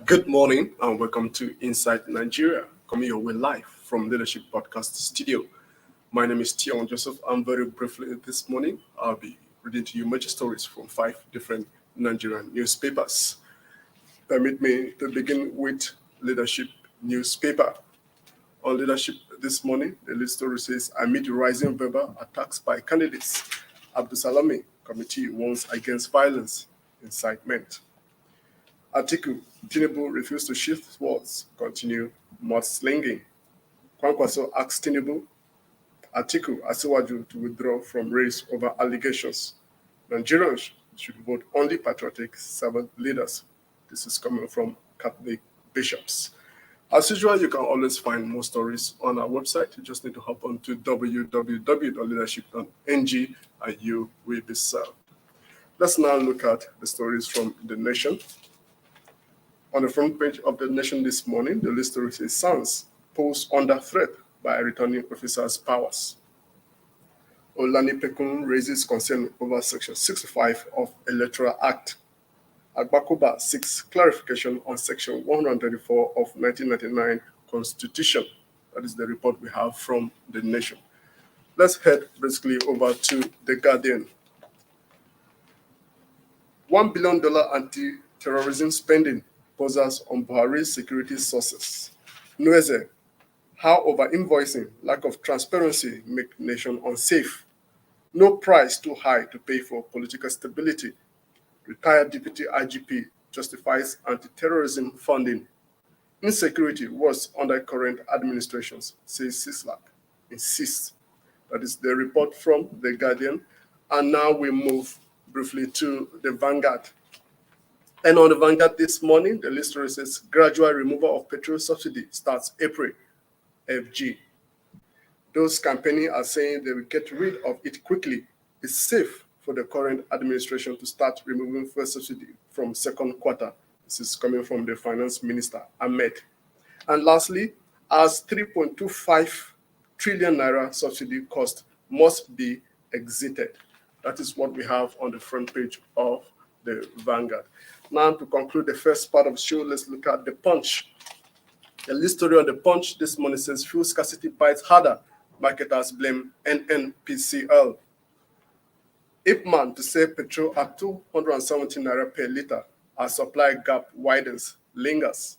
Good morning and welcome to Inside Nigeria, coming your way live from Leadership Podcast Studio. My name is Tion Joseph, and very briefly this morning, I'll be reading to you major stories from 5 different Nigerian newspapers. Permit me to begin with Leadership newspaper. On Leadership this morning, the lead story says, amid rising verbal attacks by candidates, Abdusalami Committee warns against violence, incitement. Atiku, Tinubu refused to shift words, continue mudslinging. Kwankwaso asks Tinubu, Atiku, Asiwaju to withdraw from race over allegations. Nigerians should vote only patriotic servant leaders. This is coming from Catholic bishops. As usual, you can always find more stories on our website. You just need to hop on to www.leadership.ng and you will be served. Let's now look at the stories from The Nation. On the front page of The Nation this morning, the list story says, SANS posed under threat by returning officers' powers. Olani Pekun raises concern over Section 65 of Electoral Act. Agbakoba seeks clarification on Section 134 of 1999 Constitution. That is the report we have from The Nation. Let's head basically over to The Guardian. $1 billion anti-terrorism spending poses on Buhari's security sources. Nweze, how over-invoicing, lack of transparency make nation unsafe. No price too high to pay for political stability. Retired Deputy IGP justifies anti-terrorism funding. Insecurity was under current administrations, says Sislak. Insists. That is the report from The Guardian. And now we move briefly to the Vanguard. And on the Vanguard this morning, the list says gradual removal of petrol subsidy starts April. FG. Those campaigning are saying they will get rid of it quickly. It's safe for the current administration to start removing fuel subsidy from second quarter. This is coming from the Finance Minister, Ahmed. And lastly, as 3.25 trillion naira subsidy cost must be exited. That is what we have on the front page of the Vanguard. Now, to conclude the first part of the show, let's look at The Punch. The lead story on The Punch this morning says fuel scarcity bites harder. Marketers blame NNPCL. Ipman to save petrol at 270 naira per litre as supply gap widens, lingers.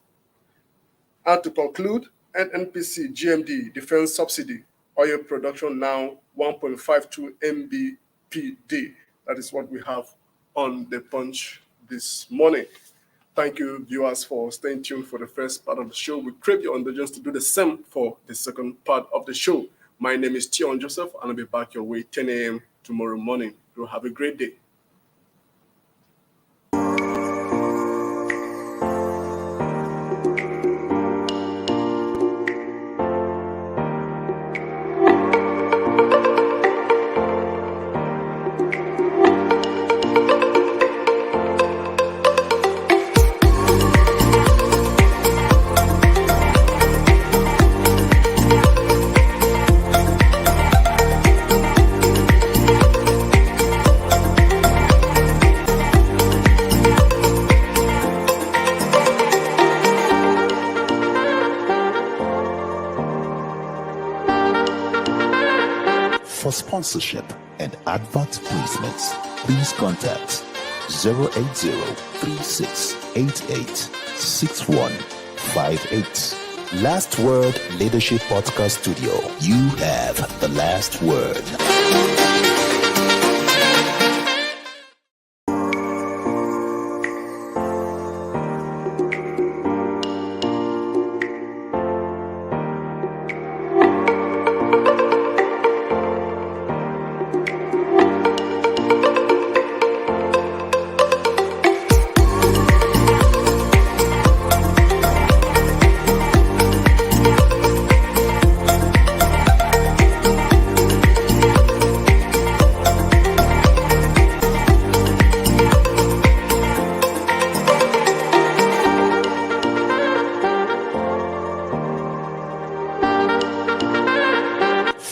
And to conclude, NNPC GMD defense subsidy, oil production now 1.52 mbpd. That is what we have on The Punch this morning. Thank you, viewers, for staying tuned for the first part of the show. We crave your indulgence to do the same for the second part of the show. My name is Tion Joseph, and I'll be back your way 10 a.m. tomorrow morning. You have a great day. For sponsorship and advert placements, please contact 080-3688-6158. Last Word Leadership Podcast Studio. You have the last word.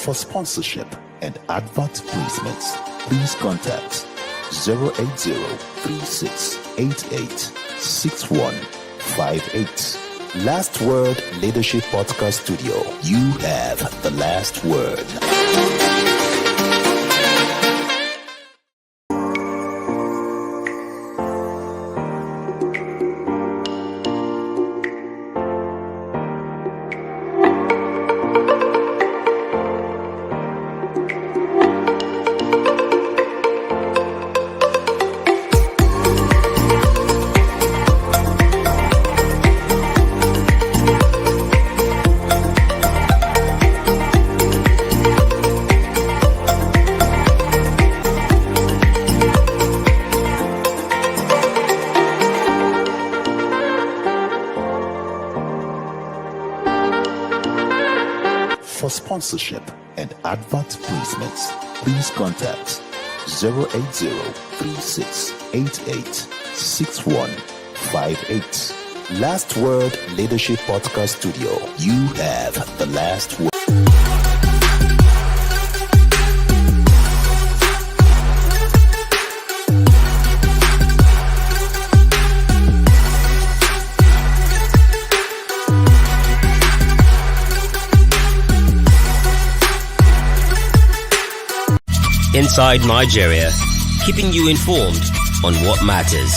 For sponsorship and advert placements, please contact 080-3688-6158. 58. Last Word Leadership Podcast Studio. You have the last word. For sponsorship and advert placements, please contact 080-3688-6158. Last Word Leadership Podcast Studio. You have the last word. Inside Nigeria, keeping you informed on what matters.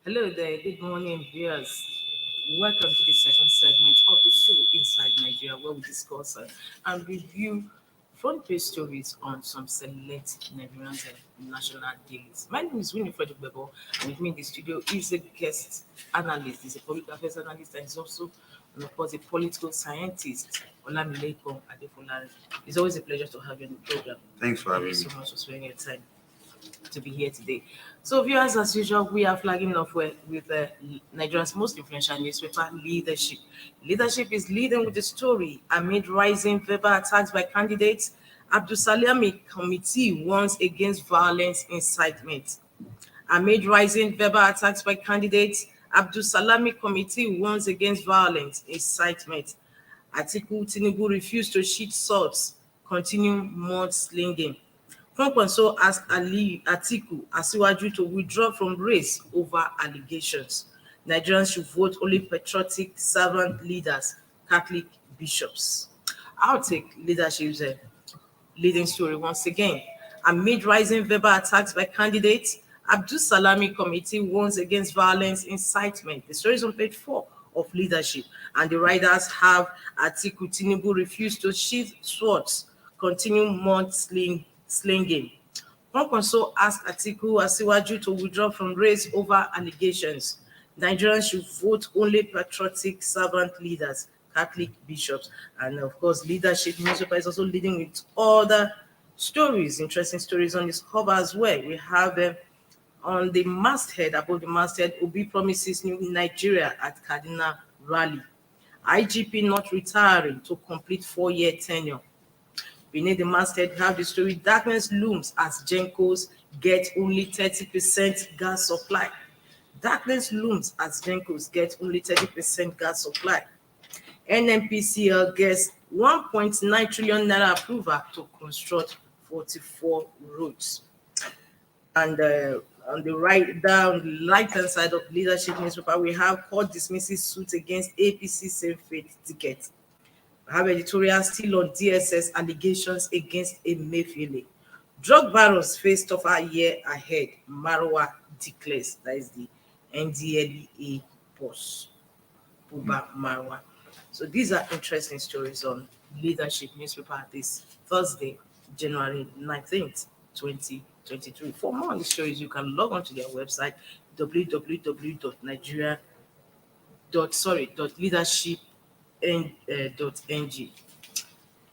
Hello there, good morning, viewers. Welcome to the second segment of the show Inside Nigeria, where we discuss and review front page stories on some select Nigerian national dailies. My name is Winifred Bebo, and with me in the studio is a guest analyst. He's a public affairs analyst and he's also, of course, a political scientist, Olamilekan Adefolari. It's always a pleasure to have you on the program. Thanks for having me. Thank you so much for spending your time to be here today. So, viewers, as usual, we are flagging off with Nigeria's most influential newspaper, Leadership. Leadership is leading with the story amid rising verbal attacks by candidates. Abdul Salami committee warns against violence incitement. Amid rising verbal attacks by candidates, Abdul Salami committee warns against violence incitement. Atiku Tinubu refused to sheath swords, continue mudslinging. Kwankwaso asked Atiku Asiwaju to withdraw from race over allegations. Nigerians should vote only patriotic servant leaders, Catholic bishops. I'll take Leadership's leading story once again. Amid rising verbal attacks by candidates, Abdul Salami committee warns against violence incitement. The story is on page 4 of Leadership, and the writers have Atiku Tinubu refused to sheath swords, continue mudslinging. Kwankwaso asked Atiku Asiwaju to withdraw from race over allegations. Nigerians should vote only patriotic servant leaders, Catholic bishops. And of course, Leadership newspaper is also leading with other stories, interesting stories on this cover as well. We have on the masthead, above the masthead, Obi promises new Nigeria at Cardinal rally. IGP not retiring to complete 4-year tenure. Beneath the masthead, we have the story, darkness looms as Gencos get only 30% gas supply. Darkness looms as Gencos get only 30% gas supply. NNPCL gets 1.9 trillion naira approval to construct 44 roads. And on the right hand side of Leadership newspaper, we have court dismisses suit against APC same faith ticket. We have editorial still on DSS allegations against Emefiele. Drug barons face tougher year ahead, Marwa declares. That is the NDLEA boss, Buba Marwa. So these are interesting stories on Leadership newspaper this Thursday, January 19th, 2023. For more on the stories, you can log on to their website, www.leadership.ng.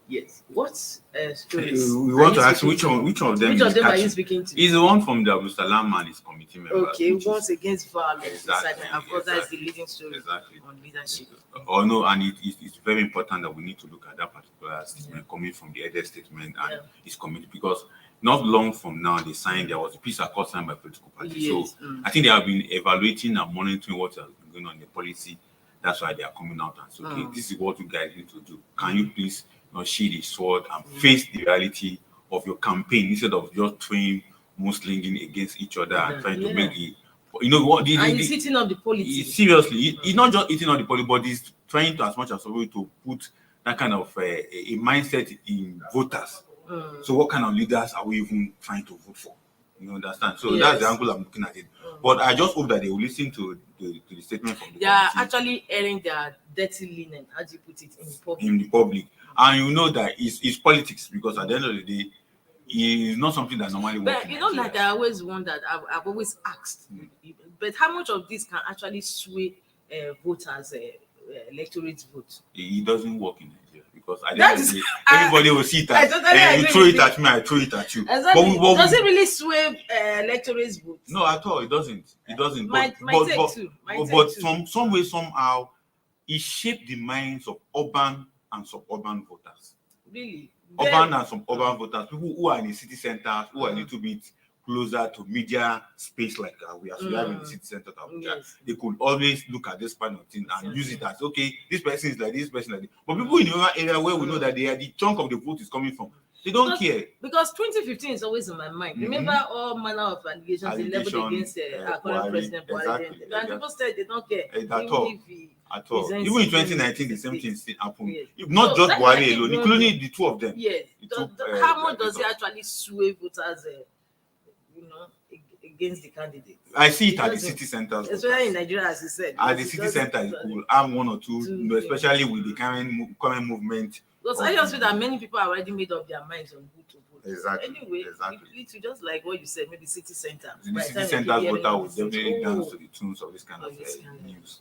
Yes. What stories? We want to ask which of them are you speaking to? Is the one from the Abdul Salam and his committee members. Okay, once against violence. Exactly. Of course, that is the leading story on Leadership. No, and it's very important that we need to look at that particular statement coming from the headed statement and his committee, because not long from now they was a peace accord signed by political parties. Yes. So I think they have been evaluating and monitoring what has been going on in the policy. That's why they are coming out and saying, okay, this is what you guys need to do. Can you please sheath the sword and face the reality of your campaign instead of just throwing muslinging against each other and trying to Yeah. make it. You know what? And he's eating up the politics. Seriously, he's not just eating on the politics, but he's trying to, as much as possible, to put that kind of a mindset in voters. So what kind of leaders are we even trying to vote for? You understand? So that's the angle I'm looking at it. But I just hope that they will listen to the statement from the They are committee actually airing their dirty linen, how do you put it, in public. in the public. And you know that it's politics, because at the end of the day, it's not something that normally works. But you know, like I always wondered, I've always asked, but how much of this can actually sway voters, electorate vote? It doesn't work in Nigeria, because at the That end of is- the day, everybody will see it I as, totally and you agree throw with it you. at me, I throw it at you. Exactly. But Does it really sway electorate vote? no, at all. It doesn't. It doesn't. My but take but, too. but some way, somehow, it shaped the minds of urban and suburban voters. Really? Urban and suburban voters, people who are in the city centers, who are a little bit closer to media space like we have in the city center of Abuja, Yes. they could always look at this kind of thing and use it as, okay, this person is like this person like this. But people in the rural area where we know that they are the chunk of the vote is coming from, they don't care. Because 2015 is always in my mind. Remember all manner of allegations they leveled against our current president Buhari. Exactly, And people said they don't care. At Even all. if he At all. presents Even in his 2019, the same state. thing still happened. Yes. If not So just that's why I Buhari keep alone, wondering. including the two of them. Yes. It took, How much does it because- actually sway voters, against the candidate? I see it at the doesn't. city centers. Especially in Nigeria, as you said. At the city center is cool. I'm one or two, you know, especially with the current movement. Because I just feel that many people are already made up their minds on who to vote. Exactly, Anyway, exactly. it's just like what you said, maybe city center. The By city time you centers keep hearing voter will these things, definitely dance oh, to the tunes of this kind of this kind of news.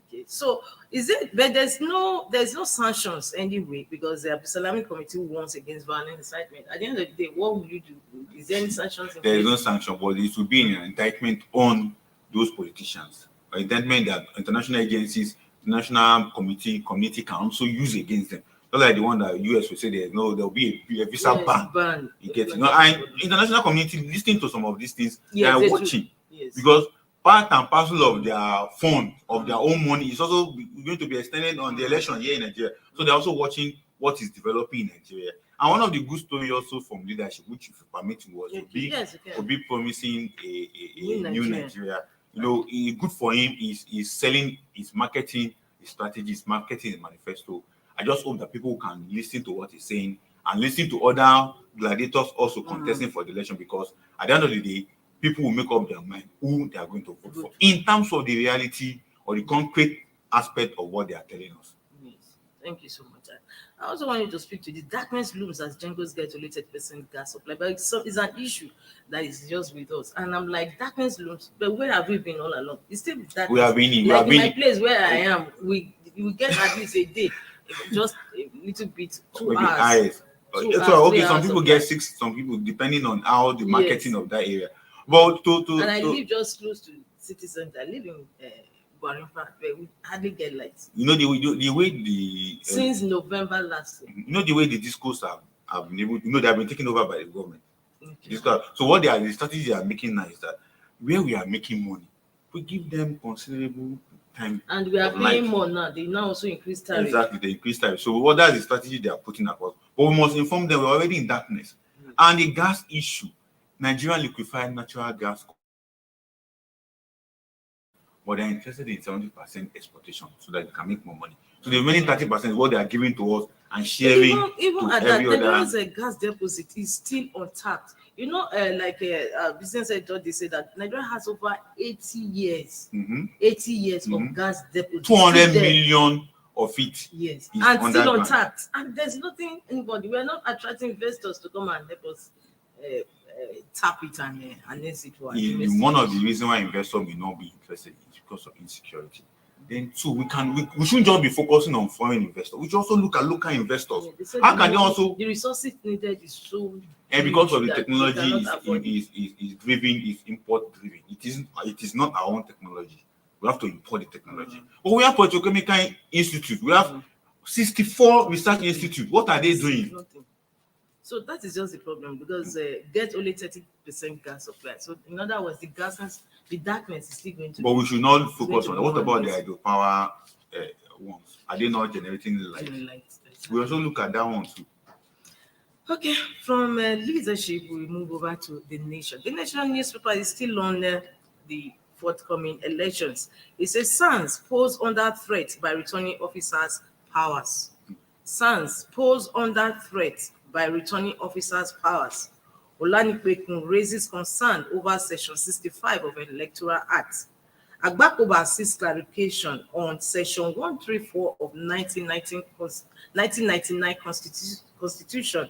Okay, so is it? But there's no sanctions anyway, because the Islamic Committee warns against violent incitement. At the end of the day, what will you do? Is there any sanctions? There is no sanction, but it will be an indictment on those politicians. An indictment that international agencies, national committee can also use against them. Not like the one that US will say there'll be a visa ban. You get it. And international community listening to some of these things, Yes, they they are do. watching. Yes. Because part and parcel of their fund, of their own money, is also going to be extended on the election here in Nigeria. So they're also watching what is developing in Nigeria. And one of the good stories also from leadership, which, if you permit me, was Obi promising a new Nigeria. You know, good for him is selling his marketing, his strategy, his marketing, his manifesto. I just hope that people can listen to what he's saying and listen to other gladiators also contesting for the election, because at the end of the day, people will make up their mind who they are going to vote for in terms of the reality or the concrete aspect of what they are telling us. Yes. Thank you so much. I also wanted to speak to the darkness looms as Jengos get to 80% gas supply, but it's an issue that is just with us. And I'm like, darkness looms, but where have we been all along? It's still darkness. We have been in. Like in my place where I am, we get at least a day, just a little bit, 2 Maybe hours. Okay, some people get 6, some people depending on how the marketing of that area. But and I live just close to city center. I live in Gwarinpa, but we hardly get lights. You know the way the since November last year. You know the way the discourse have been able, they have been taken over by the government. Okay. So what the strategy they are making now is that where we are making money, we give them considerable time. And we are paying more now. They now also increase tariff. Exactly, they increase tariff. So what that's the strategy they are putting across. But we must inform them we're already in darkness. And the gas issue, Nigerian liquefied natural gas, but they're interested in 70% exportation so that they can make more money. So the remaining 30% is what they are giving to us and sharing. Even to at that, Nigeria's gas deposit is still untapped. You know, business editor, they say that Nigeria has over 80 years, 80 years of gas deposit. 200 million of it. Yes, and still untapped. And there's nothing, anybody, we're not attracting investors to come and help us tap it and lend it to one of the reasons why investors may not be interested is because of insecurity. Then two, we shouldn't just be focusing on foreign investors. We should also look at local investors. How can they also the resources needed is so, and because of the technology is import driven. It is not our own technology. We have to import the technology. But we have petrochemical institute. We have 64 research institutes. What are they doing? Nothing. So that is just the problem, because get only 30% gas supply. So in other words, the darkness is still going to. But we should not focus on that. What about the hydropower ones? Are they not generating light? We also look at that one too. Okay, from leadership, we move over to the nation. The national newspaper is still on the forthcoming elections. It says SANS pose under threat by returning officers' powers. SANS pose under threat by returning officers' powers. Olanipekun raises concern over Section 65 of the Electoral Act. Agbakoba seeks clarification on Section 134 of 1999 Constitution.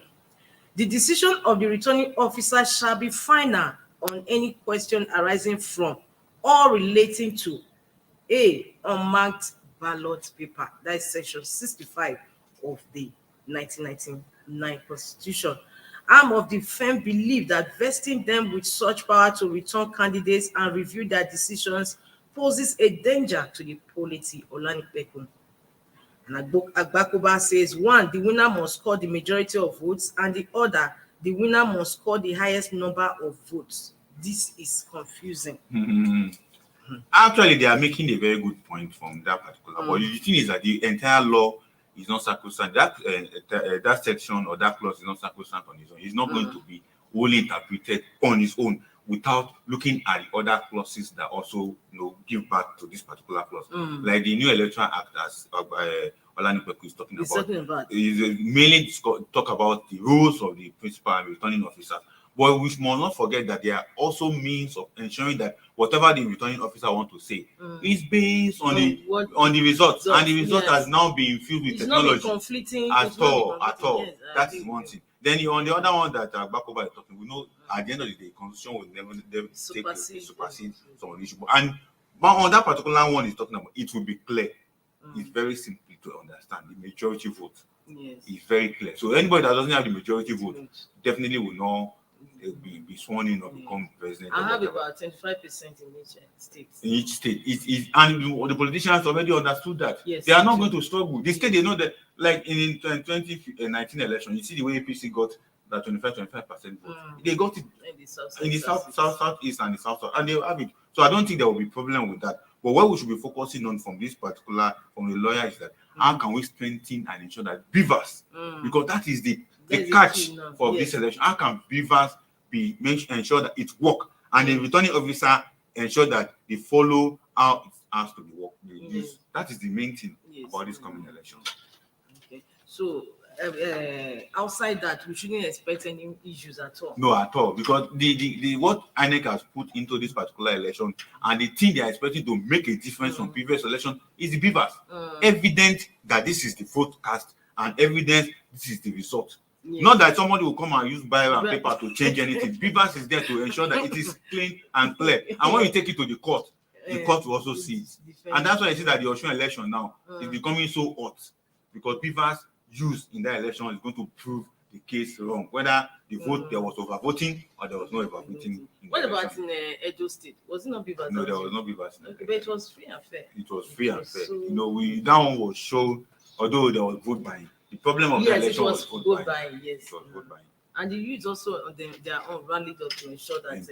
The decision of the returning officer shall be final on any question arising from or relating to a unmarked ballot paper. That is Section 65 of the 1999 Constitution. Arm of the firm believe that vesting them with such power to return candidates and review their decisions poses a danger to the polity. Olanipekun. And Agbakoba says, one, the winner must score the majority of votes, and the other, the winner must score the highest number of votes. This is confusing. Actually, they are making a very good point from that particular. But the thing is that the entire law is not sacrosanct. That section or that clause is not sacrosanct on its own. It's not going to be wholly interpreted on its own without looking at the other clauses that also, give back to this particular clause. Like the new Electoral Act, as Olanipeku is talking about, is mainly talk about the rules of the principal and returning officers. But we must not forget that there are also means of ensuring that whatever the returning officer wants to say is based on the results, and the result has now been infused with technology. At all. Yes, that is one thing. Then on the other one that Bakoba is talking, we know at the end of the day, constitution will never supersede some of the issue. But on that particular one he's talking about, it will be clear. It's very simple to understand. The majority vote is very clear. So anybody that doesn't have the majority vote definitely will not be sworn in or become president. I have about 25% in each state. In each state, and the politicians already understood that. Yes, they are not going to struggle. The state, they know that, like in 2019 election, you see the way APC got that 25% vote. They got it in the southeast and the south, and they have it. So I don't think there will be problem with that. But what we should be focusing on from the lawyer is that how can we strengthen and ensure that beavers, because that is the catch for this election. How can beavers ensure that it work, and the returning officer ensure that they follow how it has to be worked. That is the main thing about this coming election. Okay. So outside that, we shouldn't expect any issues at all. No, at all, because the what INEC has put into this particular election and the thing they are expecting to make a difference from previous election is the beavers. Evident that this is the vote cast, and evidence this is the result. Not that somebody will come and use Bible and paper to change anything. Beavers is there to ensure that it is clean and clear. And when you take it to the court will also see it. And that's why I see that the Osun election now is becoming so hot, because beavers used in that election is going to prove the case wrong, whether the vote there was overvoting or there was no overvoting. What about in Edo State? Was it not beavers? No, there was no beavers. Okay, but it was free and fair. It was free and fair. So, that one was shown, although there was vote buying. The problem of the election was vote buying. Yes, it was vote buying. And the youths also their own rallied up to ensure that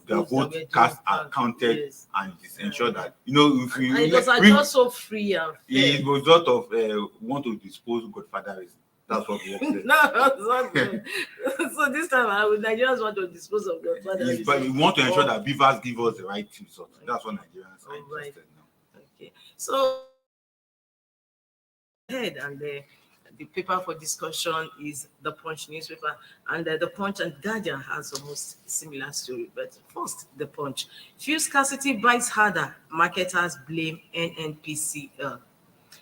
their vote cast are counted, and ensure that if you. And it was just so free and fair. It was sort of want to dispose Godfatherism. That's what we want. No, so this time Nigerians want to dispose of Godfatherism. But we want to ensure that beavers give us the right result. That's what Nigerians are interested in now. Okay, so ahead and the paper for discussion is the Punch newspaper, and the Punch and Guardian has almost similar story. But first, the Punch. Fuel scarcity bites harder. Marketers blame NNPCL.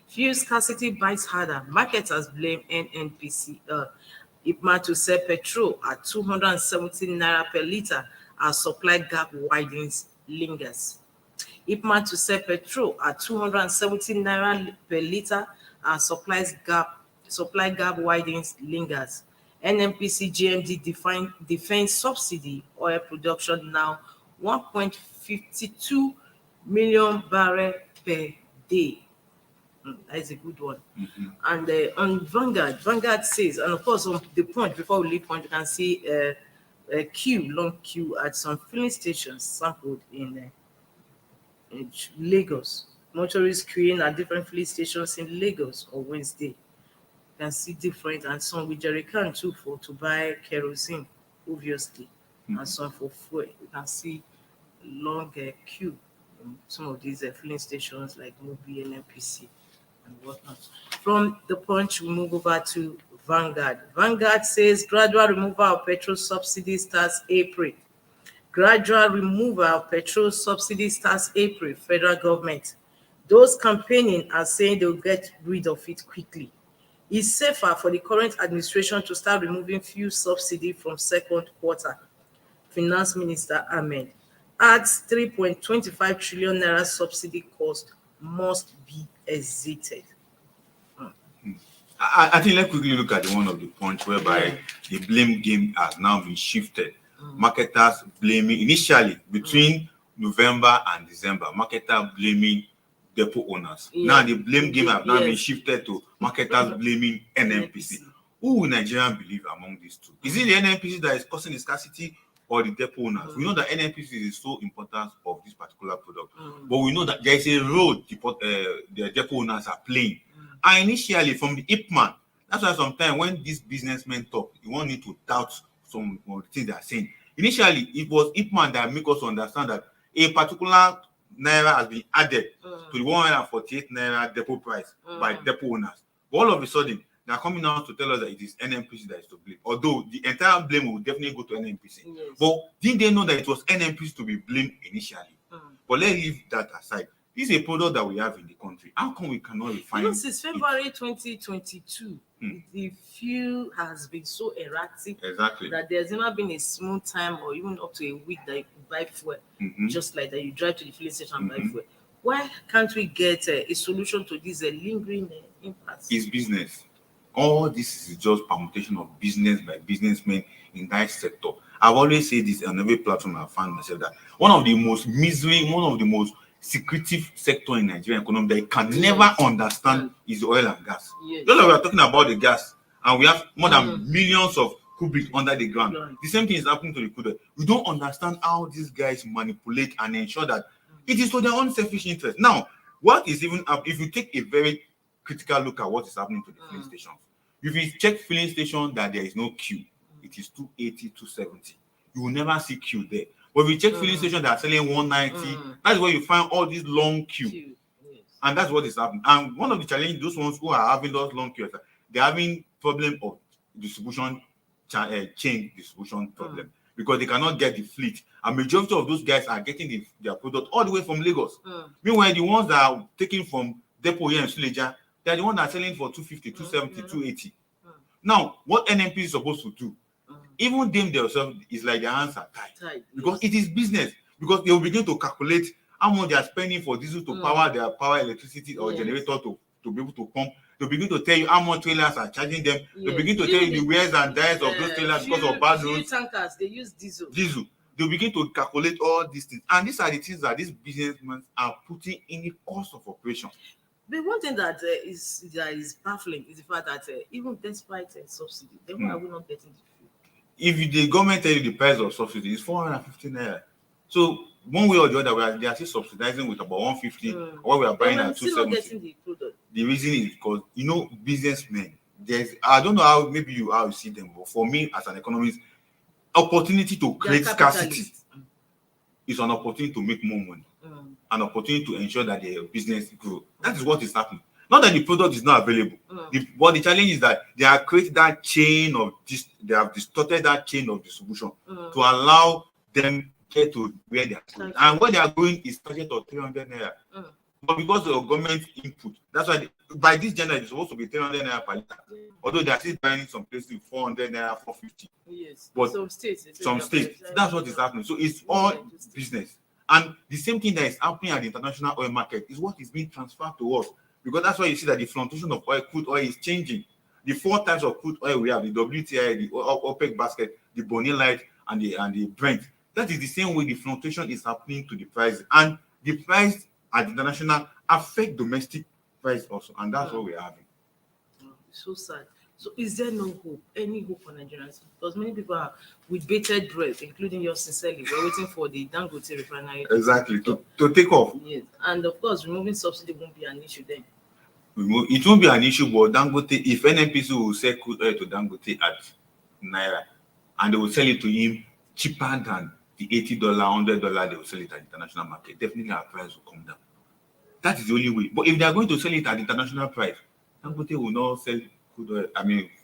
Fuel scarcity bites harder. Marketers blame NNPCL. IPMA to sell petrol at 217 naira per litre as supply gap widens lingers. IPMA to sell petrol at 217 naira per litre as supply gap widens lingers. NNPC GMD defines subsidy oil production now 1.52 million barrel per day. That is a good one. And on Vanguard says, and of course on the Punch, before we leave Punch, you can see a long queue at some filling stations sampled in Lagos. Motorists queuing at different filling stations in Lagos on Wednesday. can see different, and some with jerrycan too to buy kerosene, obviously, and some for fuel. You can see long queue in some of these filling stations like Mobi and NPC and whatnot. From the Punch, we move over to Vanguard. Vanguard says gradual removal of petrol subsidy starts April. Gradual removal of petrol subsidy starts April. Federal government. Those campaigning are saying they'll get rid of it quickly. It's safer for the current administration to start removing fuel subsidy from second quarter. Finance Minister Ahmed adds 3.25 trillion naira subsidy cost must be exited. I think let's quickly look at the one of the Punch whereby the blame game has now been shifted. Marketers blaming initially between November and December, marketers blaming depot owners. Now the blame game has now been shifted to marketers blaming NNPC. Who will Nigerians believe among these two? Is it the NNPC that is causing the scarcity or the depot owners? We know that NNPC is so important of this particular product, but we know that there is a role the depot owners are playing. And initially from the Ipman, that's why sometimes when these businessmen talk, you won't need to doubt some of the things they are saying. Initially, it was Ipman that make us understand that a particular naira has been added to the 148 naira depot price by depot owners. But all of a sudden, they are coming out to tell us that it is NNPC that is to blame. Although the entire blame will definitely go to NNPC. But didn't they know that it was NNPC to be blamed initially? But let's leave that aside. This is a product that we have in the country. How come we cannot refine since February 2022, the fuel has been so erratic that there's never been a smooth time or even up to a week that you could buy fuel, just like that you drive to the filling station and buy fuel. Why can't we get a solution to this lingering impasse? It's business. All this is just permutation of business by businessmen in that sector. I've always said this on every platform I found myself that one of the most secretive sector in Nigerian economy that you can never understand is oil and gas. Just like we are talking about the gas, and we have more than millions of cubic under the ground. The same thing is happening to the crude oil. We don't understand how these guys manipulate and ensure that it is to their own selfish interest. Now, what is even up if you take a very critical look at what is happening to the filling stations? If you check filling station that there is no queue, it is 280, 270. You will never see queue there. But if you check filling stations that are selling 190, that's where you find all these long queue. And that's what is happening. And one of the challenges, those ones who are having those long queues, they're having problem of distribution, chain distribution problem. Because they cannot get the fleet. A majority of those guys are getting their product all the way from Lagos. Meanwhile, the ones that are taken from depot here in Suleja, they're the ones that are selling for 250, 270, 280. Now, what NNP is supposed to do, even them themselves, is like their hands are tied. Because it is business. Because they will begin to calculate how much they are spending for diesel to power their electricity or generator to be able to pump. They'll begin to tell you how much trailers are charging them. They'll begin to tell you the wears and dies of those trailers because of bad roads. Tankers, they use diesel. They'll begin to calculate all these things. And these are the things that these businessmen are putting in the cost of operation. But one thing that is baffling is the fact that even despite subsidy, then why are we not getting the fuel? If the government tell you the price of subsidy is 450 naira, so one way or the other, they are still subsidizing with about 150, what we are buying at 270. The reason is because businessmen. I don't know how you see them, but for me as an economist, opportunity to create scarcity is an opportunity to make more money. An opportunity to ensure that their business grow. That is what is happening. Not that the product is not available, but the challenge is that they have created that chain of they have distorted that chain of distribution to allow them get to where they are going. And where they are going is target of 300 naira. But because of government input, that's why by this gender it's supposed to be 300 naira per liter. Although they are still buying some places with 400 naira, 450. Yes, but some states, that's what is happening. So it's all business. And the same thing that is happening at the international oil market is what is being transferred to us. Because that's why you see that the fluctuation of crude oil is changing. The 4 types of crude oil we have, the WTI, the OPEC basket, the Bonny Light, and the Brent. That is the same way the fluctuation is happening to the price. And the price at the international affect domestic price also. And that's what we're having. So sad. So is there no hope, any hope for Nigerians? Because many people are with bated breath, including yours sincerely. We're waiting for the Dangote refinery to take off. Yes. And of course, removing subsidy won't be an issue then. it won't be an issue, but Dangote, if NNPC will sell crude oil to Dangote at Naira, and they will sell it to him cheaper than the $80, $100 they will sell it at the international market, definitely our price will come down. That is the only way. But if they are going to sell it at the international price, Dangote will not sell crude oil,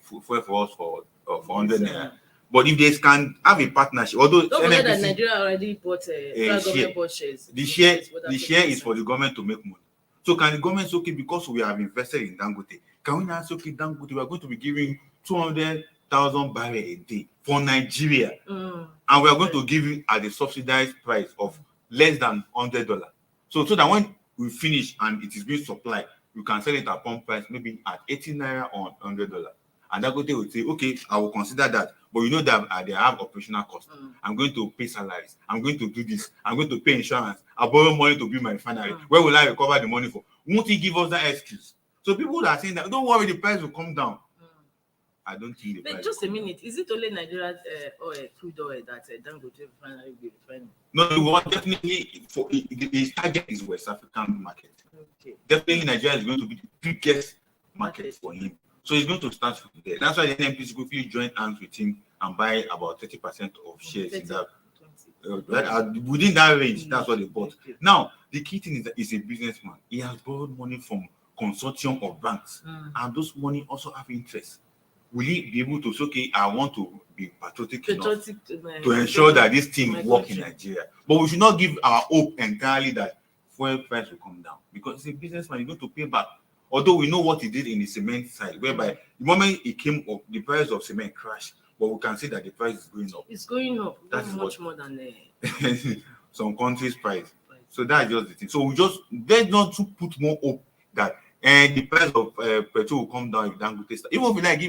fuel for us for 100 Naira. But if they can have a partnership, although don't forget that Nigeria already bought government bought shares. The share is for the government to make money. So can the government say, okay, because we have invested in Dangote, can we now say, okay, Dangote, we are going to be giving 200,000 barrels a day for Nigeria, and we are going to give it at the subsidized price of less than $100. So that when we finish and it is being supplied, you can sell it at pump price, maybe at 80 Naira or $100. And Dangote will say, okay, I will consider that. But you know that they have operational costs. I'm going to pay salaries. I'm going to do this. I'm going to pay insurance. I borrow money to build my refinery. Where will I recover the money for? Won't he give us that excuse? So people are saying that, don't worry, the price will come down. I don't think the price. Just a minute. Is it only Nigeria's crude oil that Dangote refinery will be refining? No, we want definitely for the target is West African market. Okay. Definitely Nigeria is going to be the biggest market for him. So he's going to start from there. That's why the NNPC quickly joined hands with him and buy about 30% of shares in that. Within that range, that's what they bought. Now, the key thing is that he's a businessman. He has borrowed money from consortium of banks, and those money also have interest. Will he be able to say, okay, I want to be patriotic enough to ensure that this thing works in Nigeria? But we should not give our hope entirely that fuel price will come down, because it's a businessman, he's going to pay back. Although we know what he did in the cement side, whereby the moment it came up, the price of cement crashed. But we can see that the price is going up. It's going up. That's much more than some countries' price. So that's just the thing. So let's not to put more hope that the price of petrol will come down if Dangote start. Even if we like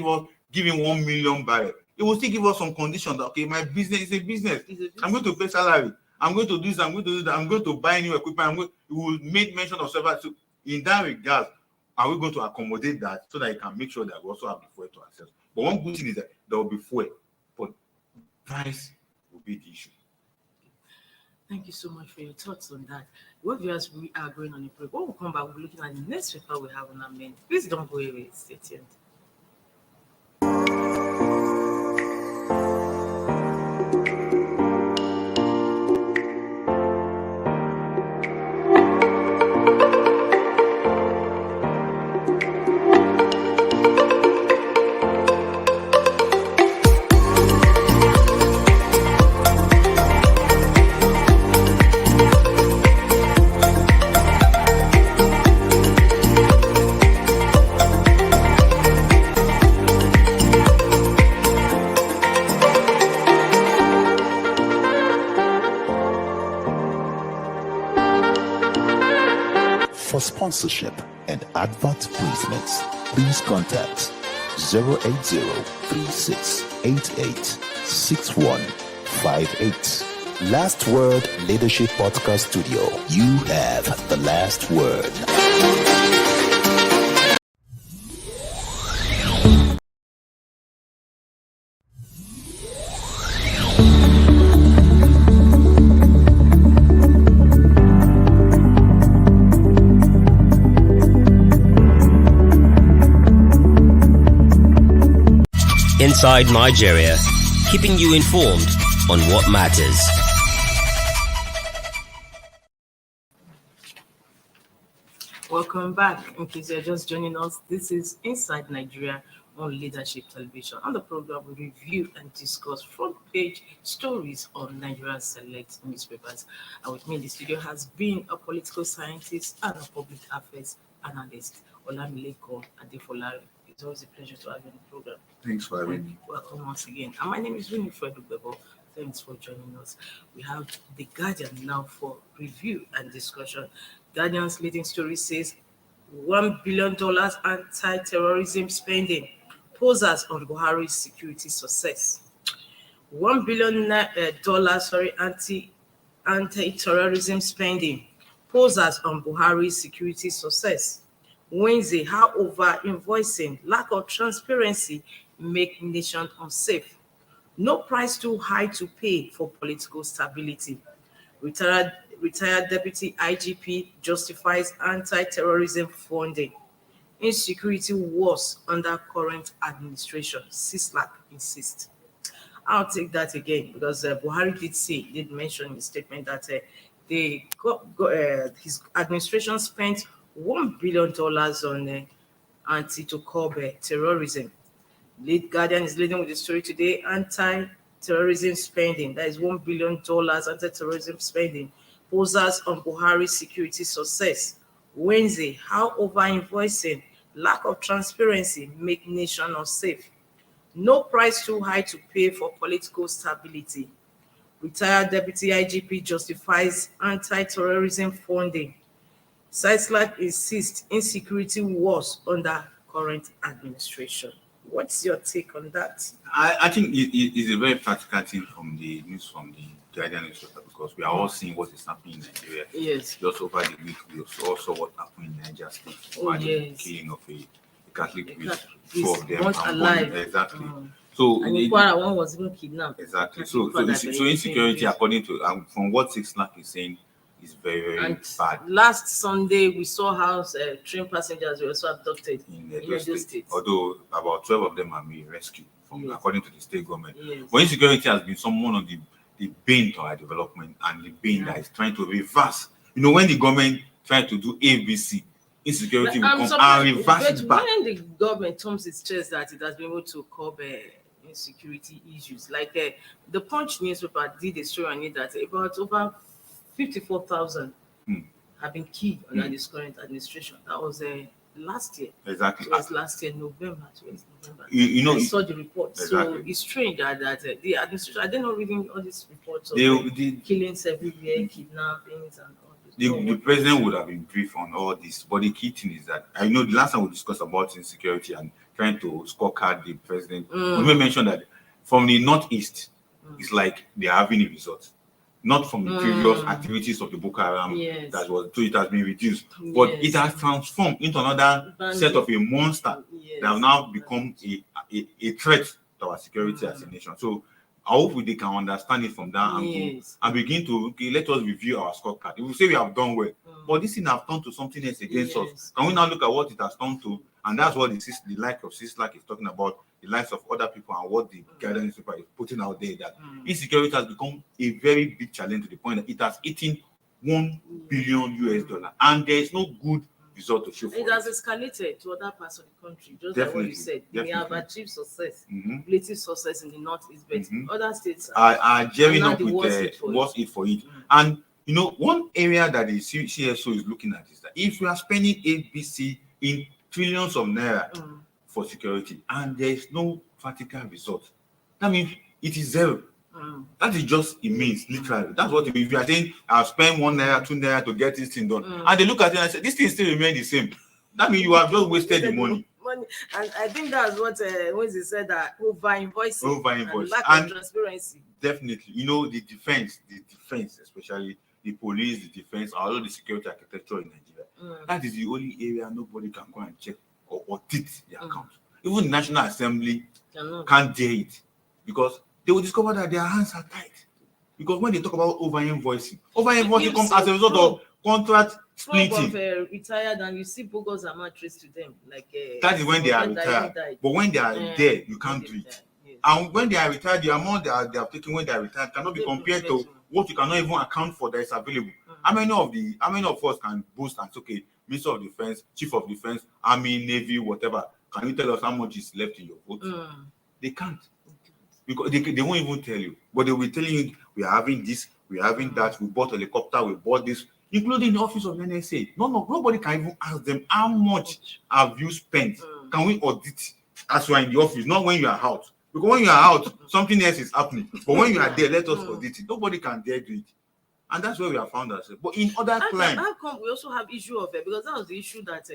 give him 1 million barrels, it will still give us some conditions that, okay, my business is a business. I'm going to pay salary. I'm going to do this. I'm going to do that. I'm going to buy new equipment. We will make mention of several. So in that regard, are we going to accommodate that so that it can make sure that we also have the fuel to ourselves? But one good thing is that there will be fuel, but price will be the issue. Thank you so much for your thoughts on that. What viewers, we are going on a break. When we come back, we'll be looking at the next paper we have on our menu. Please don't go away. Stay tuned. For sponsorship and advert placements, please contact 080-3688-6158. Last Word Leadership Podcast Studio. You have the last word. Inside Nigeria, keeping you informed on what matters. Welcome back. In case you're just joining us, this is Inside Nigeria on Leadership Television. On the program, we review and discuss front page stories on Nigerian select newspapers. And with me in the studio has been a political scientist and a public affairs analyst, Olamileko Adefolare. It's always a pleasure to have you on the program. Thanks for having me. Welcome once again. And my name is Winifred Ubebo. Thanks for joining us. We have The Guardian now for review and discussion. Guardian's leading story says $1 billion anti-terrorism spending poses on Buhari's security success. $1 billion anti-terrorism spending poses on Buhari's security success. Wednesday, how over invoicing, lack of transparency make nation unsafe. No price too high to pay for political stability. Retired Deputy IGP justifies anti-terrorism funding. insecurity worse under current administration, CISLAC insists. I'll take that again because Buhari did mention in his statement that his administration spent $1 billion on to curb terrorism. Lead Guardian is leading with the story today. Anti-terrorism spending, that is $1 billion anti-terrorism spending, poses on Buhari's security success. Wednesday, how over-invoicing, lack of transparency make nation unsafe. No price too high to pay for political stability. Retired Deputy IGP justifies anti-terrorism funding. CISLAC insists insecurity worse under current administration. What's your take on that? I think it's a very practical thing from the news from the Guardian newspaper, because we are all seeing what is happening in Nigeria. Yes. Just over the week, we also saw what happened in Niger State. The killing of a Catholic priest, 2 of them alive. Exactly. So and the one was even kidnapped. Exactly. So insecurity, according to from what CISLAC is saying, is very, very bad. Last Sunday, we saw how train passengers were also abducted in Edo State. Although about 12 of them are being rescued, according to the state government. But insecurity has been one of the bane to our development, and the bane that is trying to reverse. You know, when the government tries to do ABC, insecurity will come and reverse it back. When the government thumbs its chest that it has been able to curb insecurity issues, like the Punch newspaper did a story on it that about over 54,000 have been killed under this current administration. That was last year. Exactly. It was last year, November. You know, I saw the report. Exactly. So it's strange that the administration, I didn't know reading all these reports of killings everywhere, kidnappings and all this. The president would have been briefed on all this, but the key thing is that I know the last time we discussed about insecurity and trying to scorecard the president, we mentioned that from the northeast, it's like they're having a result. Not from the previous activities of the Boko Haram so it has been reduced, but it has transformed into another set of a monster that have now become a threat to our security as a nation. So I hope they can understand it from that angle and begin to let us review our scorecard. If we say we have done well, but this thing has turned to something else against us. Can we now look at what it has turned to? And that's what the like of CISLAC is talking about, the lives of other people, and what the guidance paper is putting out there, that insecurity has become a very big challenge to the point that it has eaten $1 billion, and there is no good result to show for it. It has escalated to other parts of the country, just like what you said. They have achieved success, relative success in the northeast, but other states are gearing up with what's it for it. And you know, one area that the CSO is looking at is that if we are spending ABC in trillions of naira for security and there is no practical result, that means it is zero. That is just, it means literally. That's what it means. If you are saying I've spent 1 naira, 2 naira to get this thing done, and they look at it and say this thing still remains the same, that means you have just wasted the money. And I think that's what when they said that over-invoicing and lack of transparency. Definitely, you know, the defense, especially the police, the defense, all of the security architecture in Nigeria. That is the only area nobody can go and check or audit the account. Even the National Assembly can't dare it, because they will discover that their hands are tight. Because when they talk about over-invoicing comes as a result of contract splitting. Retired, and you see bogus amount traced to them. Like that is when they are retired. But when they are there, you can't do it. And when they are retired, the amount they are taking when they are retired cannot be compared to what you cannot even account for that is available. How many of us can boast and say, okay, Minister of Defense, Chief of Defense, Army, Navy, whatever, can you tell us how much is left in your vote? They can't. Because they won't even tell you. But they will tell you, we are having this, we are having that, we bought a helicopter, we bought this, including the office of NSA. Nobody can even ask them, how much have you spent? Can we audit as you are in the office, not when you are out? Because when you are out, something else is happening. But when you are there, let us audit it. Nobody can dare do it. And that's where we have found ourselves. But in other climes, how come we also have issue of it? Because that was the issue that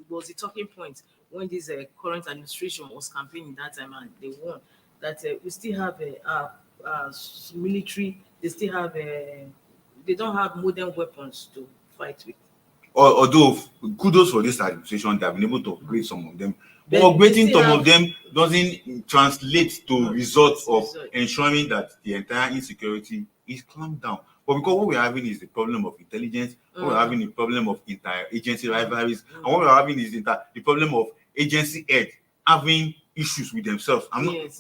was the talking point when this current administration was campaigning that time, and they won. That we still have military. They still have they don't have modern weapons to fight with. Although kudos for this administration, they have been able to upgrade some of them. But upgrading some of them doesn't translate to results of ensuring that the entire insecurity is clamped down. But because what we're having is the problem of intelligence, what we're having is the problem of inter-agency rivalries, and what we're having is the problem of agency heads having issues with themselves.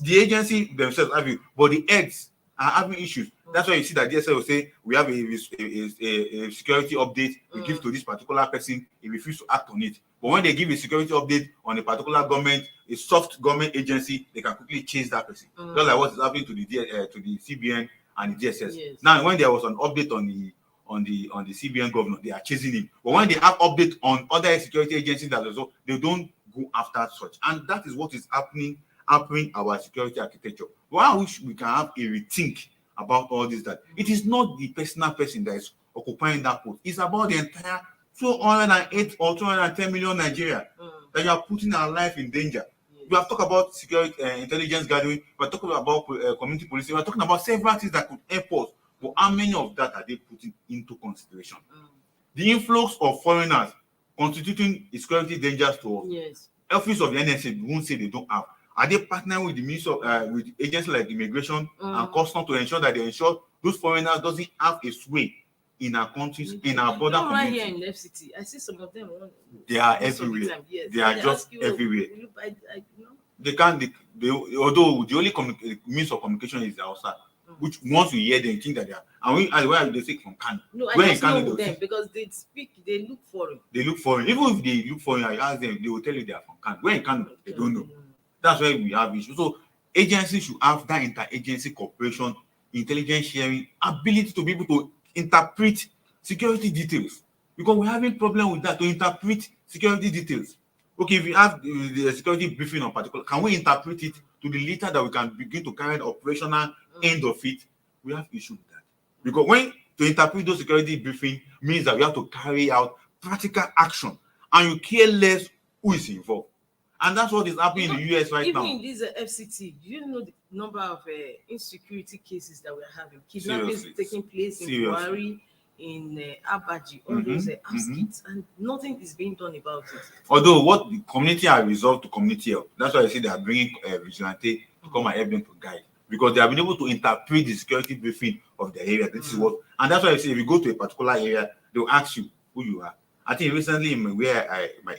The agency themselves having, but the heads are having issues. That's why you see that DSL will say we have a security update we give to this particular person, he refuses to act on it. But when they give a security update on a particular government, a soft government agency, they can quickly chase that person. Just like what is happening to the CBN and the DSS. Now, when there was an update on the CBN governor, they are chasing him. But when they have update on other security agencies that also, they don't go after such. And that is what is happening our security architecture. Well, I wish we can have a rethink about all this, that it is not the personal person that is occupying that post. It's about the entire 208 or 210 million Nigeria that you are putting our life in danger. We have talked about security, intelligence gathering. We are talking about community policing. We are talking about several things that could help us. But how many of that are they putting into consideration? The influx of foreigners constituting security dangers to us. Office of the NSA won't say they don't have. Are they partnering with the ministry of, with agencies like immigration and customs to ensure that they ensure those foreigners doesn't have a sway in our countries, in our border community? Right here in FCT, I see some of them. They are everywhere. They are just everywhere. They can't. Although the only means of communication is the outside, which once you hear them, you think that they are. And where they say from Kano? No, I just know them because they speak. They look foreign. They look foreign. Even if they look foreign, I ask them, they will tell you they are from Kano. Where in Kano? They don't know. That's why we have issues. So agencies should have that interagency cooperation, intelligence sharing, ability to be able to interpret security details. Because we're having problem with that, to interpret security details. Okay, if we have the security briefing on particular, can we interpret it to the letter that we can begin to carry the operational end of it? We have issue with that. Because when to interpret those security briefing means that we have to carry out practical action, and you care less who is involved. And that's what is happening in the US right now. Even in this FCT, do you know the number of insecurity cases that we're having? Kidnappings taking place in Buhari, in Abaji, all those outskirts, and nothing is being done about it. Although what the community are resolved to community help. That's why I say they are bringing vigilante to come and help them to guide. Because they have been able to interpret the security briefing of the area. This is what, and that's why I say if you go to a particular area, they'll ask you who you are. I think recently in my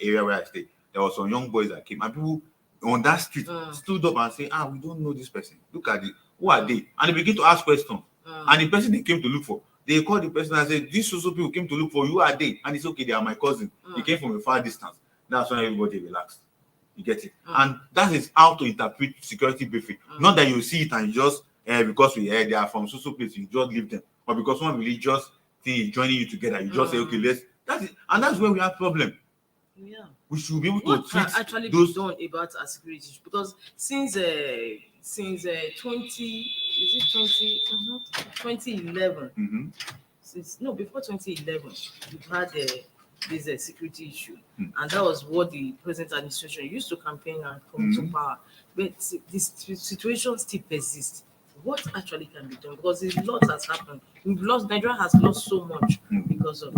area where I stay, there were some young boys that came, and people on that street stood up and say, we don't know this person. Look at it. Who are they? And they begin to ask questions. And the person they came to look for, they called the person and said, these social people came to look for you. Who are they? And it's okay, they are my cousin. They came from a far distance. That's when everybody relaxed. You get it? And that is how to interpret security briefing. Not that you see it and you just, because they are from social place, you just leave them. But because one religious thing is joining you together, you just say, okay, let's, that's it. And that's where we have problem. Yeah, we should be able to treat actually those done about our security issues, because since 2011, before 2011, we've had this security issue, and that was what the present administration used to campaign and come to power. But this situation still persists. What actually can be done? Because a lot has happened. Nigeria has lost so much because of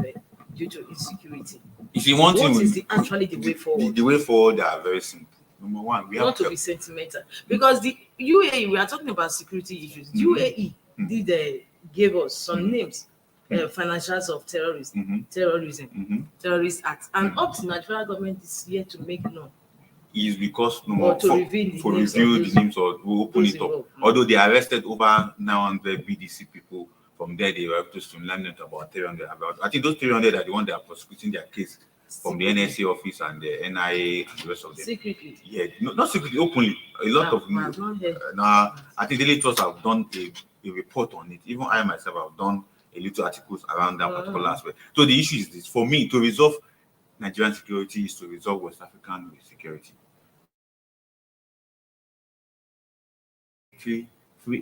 due to insecurity. If you want what is actually the way forward? The way forward are very simple. Number one, we have not to be sentimental, because the UAE, we are talking about security issues. UAE gave us some names, financials of terrorism, terrorist acts, and up to Nigeria government is yet to make known. Is because reveal the names or to open it up. Although they arrested over 900 BDC people. From there, they were able to streamline it about 300. I think those 300 are the ones that are prosecuting their case from the NSA office and the NIA and the rest of them. Secretly? Yeah, not secretly, openly. A lot of I think Daily Trust have done a report on it. Even I myself have done a little articles around that particular aspect. So the issue is this: for me, to resolve Nigerian security is to resolve West African security. Free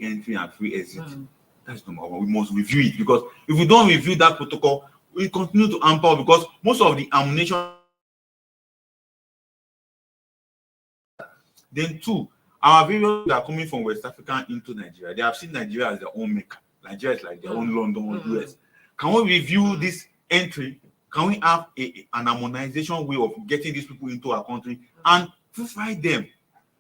entry and free exit. That's number one. We must review it, because if we don't review that protocol, we continue to amper, because most of the ammunition. Then two, our various that are coming from West Africa into Nigeria, they have seen Nigeria as their own maker. Nigeria is like their own London or US. Can we review this entry? Can we have an harmonization way of getting these people into our country and provide them?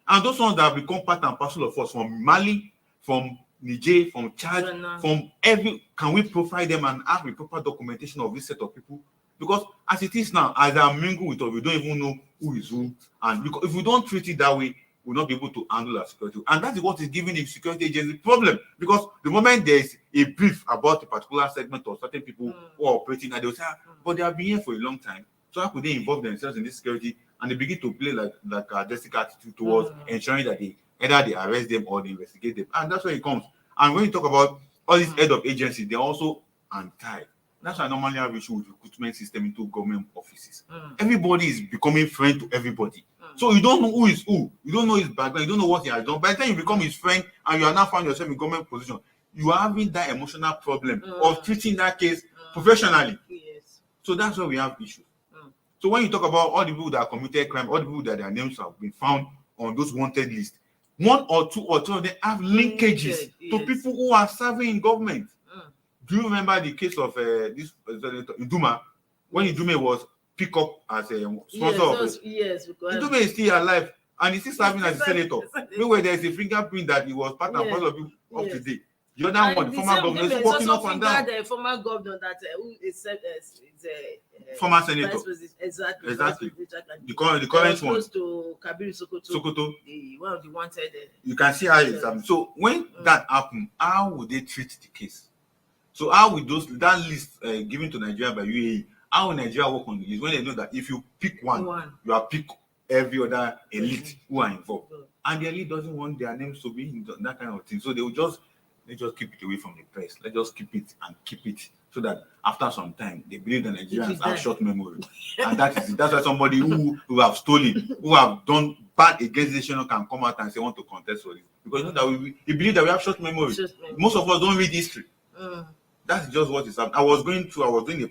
And those ones that have become part and parcel of us, from Mali, from Niger, from Chad, Ghana. from every, can we profile them and have a proper documentation of this set of people? Because as it is now, as I mingle with us, we don't even know who is who. And because if we don't treat it that way, we'll not be able to handle our security. And that is what is giving the security agency problem. Because the moment there is a brief about a particular segment or certain people who are operating, and they'll say, but they have been here for a long time. So how could they involve themselves in this security? And they begin to play like a desperate attitude towards ensuring that either they arrest them or they investigate them. And that's where it comes. And when you talk about all these head of agencies, they're also anti. That's why I normally have issue with recruitment system into government offices. Everybody is becoming friend to everybody. So you don't know who is who. You don't know his background. You don't know what he has done. By the time you become his friend and you are now found yourself in government position, you are having that emotional problem of treating that case professionally. Yes. So that's why we have issues. So when you talk about all the people that committed crime, all the people that their names have been found on those wanted lists, one or two of them have linkages to people who are serving in government. Do you remember the case of this Iduma, when Iduma was picked up as a sponsor? Yes, Iduma is still alive and he's still serving as a senator. Meanwhile, there is a fingerprint that he was part and parcel of today. The other one, the former governor, is walking up and down. The former governor that who is former senator. Exactly. The current one. Close to Kabir Sokoto. One of the wanted. You can see how it's happening. So when that happened, how would they treat the case? So how will that list given to Nigeria by UAE, how will Nigeria work on this when they know that if you pick one, you are pick every other elite who are involved, and the elite doesn't want their names to be in that kind of thing, so they will just keep it away from the press. Let's just keep it so that after some time they believe the Nigerians have short memory, and that's why somebody who have stolen, who have done bad against the nation can come out and say want to contest for this, because you know that we believe that we have short memory. Most of us don't read history. That's just what is happening. I was doing helping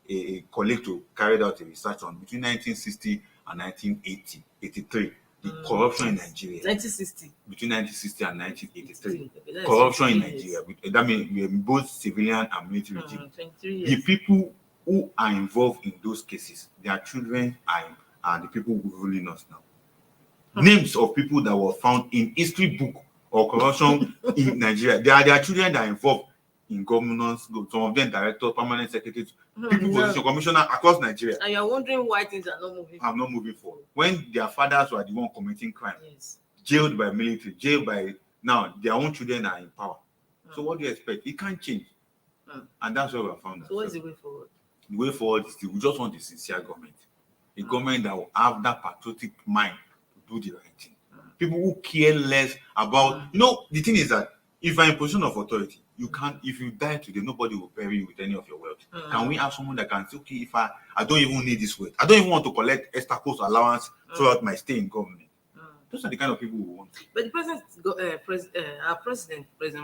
a colleague to carry out a research on between 1960 and 1983, the corruption in Nigeria. 1960. Between 1960 and 1983, corruption in Nigeria. That means both civilian and military regime. The people who are involved in those cases, their children are the people who are ruling us now. Names of people that were found in history book or corruption in Nigeria. Their children that are involved in governance, some of them director, permanent secretaries, people position commissioner across Nigeria. And you're wondering why things are not moving. I'm not moving forward. When their fathers were the one committing crime, jailed by military, jailed by now their own children are in power. So what do you expect? It can't change. And that's where we found. So what is the way forward? The way forward is we just want a sincere government. A government that will have that patriotic mind to do the right thing. People who care less about, the thing is that if you're in a position of authority, you can't, if you die today, nobody will bury you with any of your wealth. Can we have someone that can say, okay, if I don't even need this wealth, I don't even want to collect extra cost allowance throughout my stay in government. Those are the kind of people we want. But the President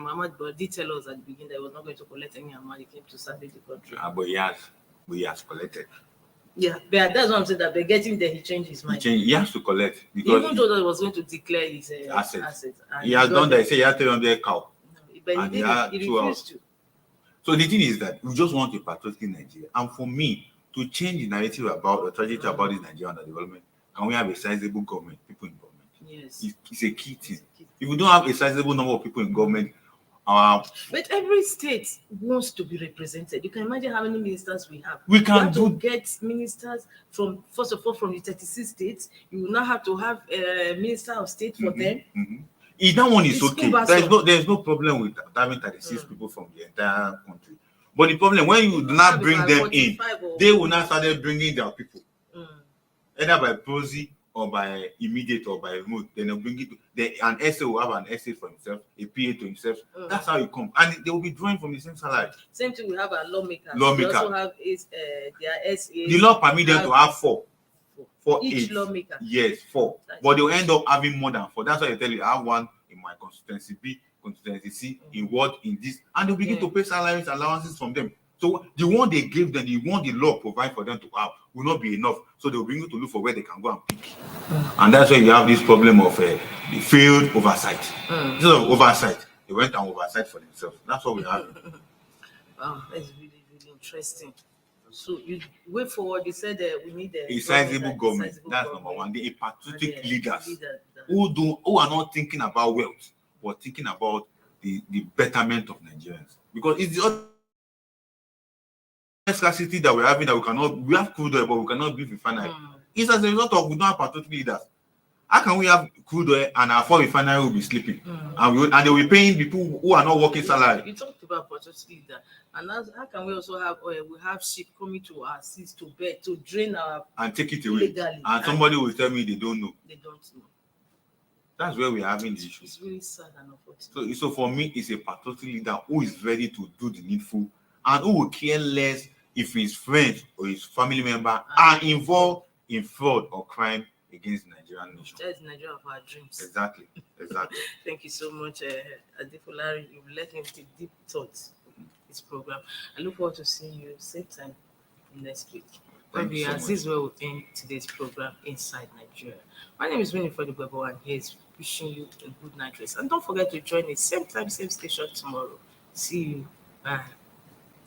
Muhammad Buhari did tell us at the beginning that he was not going to collect any amount. He came to serve the country. But he has collected. Yeah, but that's what I'm saying, that by getting there, he changed his mind. He has to collect. Because even though he was going to declare his assets. He has done that. He said he had 300 cow. But he refused to. So the thing is that we just want a patriotic Nigeria. And for me, to change the narrative about the tragedy about this Nigerian development, can we have a sizable government, people in government? Yes. It's a key thing. If we don't have a sizable number of people in government, but every state wants to be represented. You can imagine how many ministers we have. We can to get ministers from, first of all, from the 36 states. You will now have to have a minister of state for them. If that one is okay, there's no problem with having 36 people from the entire country. But the problem, when you do not bring them in, they will not start bringing their people. Either by proxy or by immediate or by remote. Then they'll bring it. An SA will have an SA for himself, a PA to himself. That's how it comes. And they will be drawing from the same salary. Same thing, we have our lawmakers. We also have their SAs. The law permits them to have four. For each lawmaker. Yes, 4. But they'll end up having more than 4. That's why I tell you, I have one in my constituency B, constituency C, in what, in this, and they'll begin to pay salaries, allowances from them. So the one they give them, the one the law provide for them to have, will not be enough. So they'll bring you to look for where they can go and pick. And that's why you have this problem of the failed oversight. Instead of oversight, they went and oversight for themselves. That's what we have. Wow, that's really, really interesting. So you way forward, you said we need a sizable government. That's number one. A patriotic leaders who are not thinking about wealth, but thinking about the betterment of Nigerians. Because it's the other scarcity that we're having that we have crude oil, but we cannot build refinery. It's as a result of we don't have patriotic leaders. How can we have crude oil and our 4 refinery will be sleeping? And they will be paying people who are not working salary? You talked about patriotic leader. And how can we also have oil? We have ship coming to our seas to bed, to drain our and take it away. Illegally. And somebody will tell me they don't know. They don't know. That's where we're having the issue. It's really sad and unfortunate. So for me, it's a patriotic leader who is ready to do the needful and who will care less if his friends or his family member are involved in fraud or crime against the Nigerian nation. That's Nigeria of our dreams. Exactly. Thank you so much, Adefolari. You've let him take deep thoughts in this program. I look forward to seeing you same time next week. Maybe as this will end today's program, Inside Nigeria. My name is Winifred Ubebo, and here's wishing you a good night rest. And don't forget to join us same time, same station tomorrow. See you. Bye.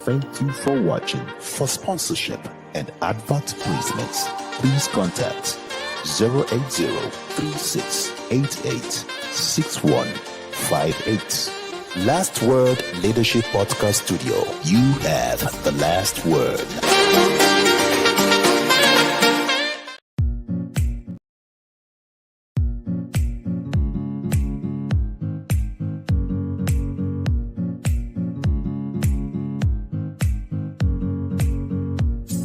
Thank you for watching. For sponsorship and advert placements, please contact 080-3688-6158. Last Word Leadership Podcast Studio. You have the last word.